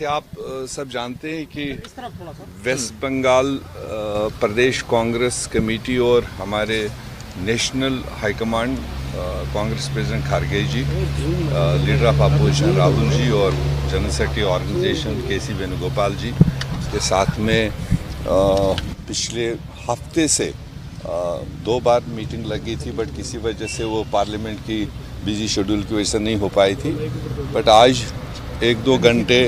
आप सब जानते हैं कि वेस्ट बंगाल प्रदेश कांग्रेस कमेटी और हमारे national high command Congress president Kharge ji, leader of opposition Rahul ji और general secretary organisation K C. Venugopal ji के साथ में पिछले हफ्ते से 2 बार मीटिंग लगी थी, बट किसी वजह से वो पार्लियामेंट की बिजी शेड्यूल की वजह से नहीं हो पाई थी। बट आज 1-2 घंटे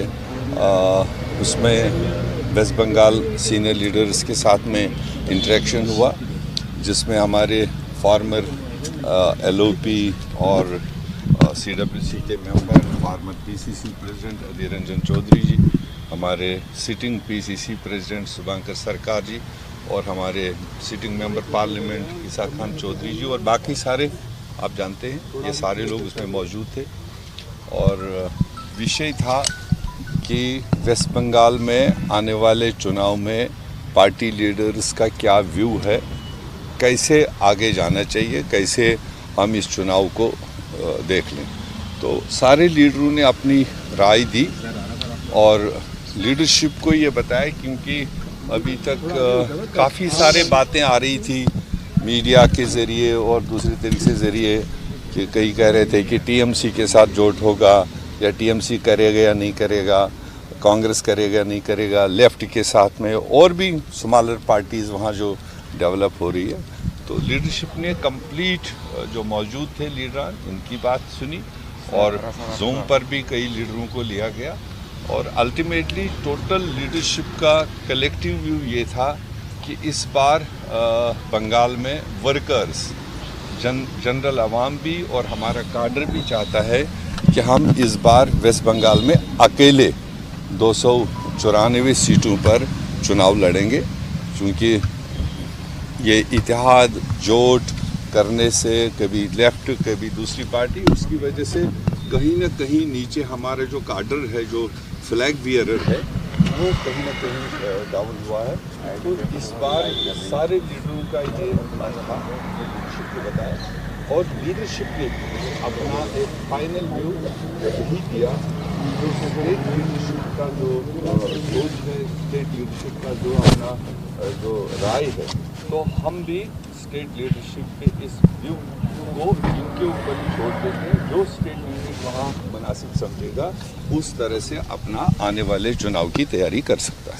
उसमें वेस्ट बंगाल सीनियर लीडर्स के साथ में इंटरेक्शन हुआ, जिसमें हमारे फॉर्मर एलओपी और सीडब्ल्यूसी के member, former PCC president Adhir Ranjan Chowdhury ji, हमारे sitting PCC president Subhankar Sarkar ji और हमारे sitting member parliament Isaq Khan Chowdhury ji और बाकी सारे आप जानते हैं ये सारे लोग उसमें मौजूद थे। और विषय था कि वेस्ट बंगाल में आने वाले चुनाव में पार्टी लीडर्स का क्या व्यू है, कैसे आगे जाना चाहिए, कैसे हम इस चुनाव को देख लें। तो सारे लीडरों ने अपनी राय दी और लीडरशिप को ये बताया, क्योंकि अभी तक काफ़ी सारे बातें आ रही थी मीडिया के ज़रिए और दूसरे तरीके से ज़रिए कि कई कह रहे थे कि टीएमसी के साथ जोट होगा या टीएमसी करेगा या नहीं करेगा, कांग्रेस करेगा नहीं करेगा, लेफ्ट के साथ में और भी स्मॉलर पार्टीज़ वहाँ जो डेवलप हो रही है। तो लीडरशिप ने कंप्लीट जो मौजूद थे लीडर उनकी बात सुनी और जूम पर भी कई लीडरों को लिया गया और अल्टीमेटली टोटल लीडरशिप का कलेक्टिव व्यू ये था कि इस बार बंगाल में वर्कर्स, जनरल आवाम भी और हमारा काडर भी चाहता है कि हम इस बार वेस्ट बंगाल में अकेले 294 सीटों पर चुनाव लड़ेंगे, क्योंकि ये इत्तेहाद जोट करने से कभी लेफ्ट कभी दूसरी पार्टी, उसकी वजह से कहीं ना कहीं नीचे हमारा जो काडर है, जो फ्लैग बियरर है, वो कहीं ना कहीं डाउन हुआ है। तो इस बार सारे लीडरों का ये मानना लीडरशिप को बताया और लीडरशिप ने अपना एक फाइनल व्यू यही किया। जो स्टेट लीडरशिप का जो सोच है, स्टेट लीडरशिप का जो अपना जो राय है, तो हम भी स्टेट लीडरशिप के इस व्यू को इनके ऊपर ही छोड़ देते हैं। जो स्टेट लीडरशिप वहाँ मुनासिब समझेगा उस तरह से अपना आने वाले चुनाव की तैयारी कर सकता है।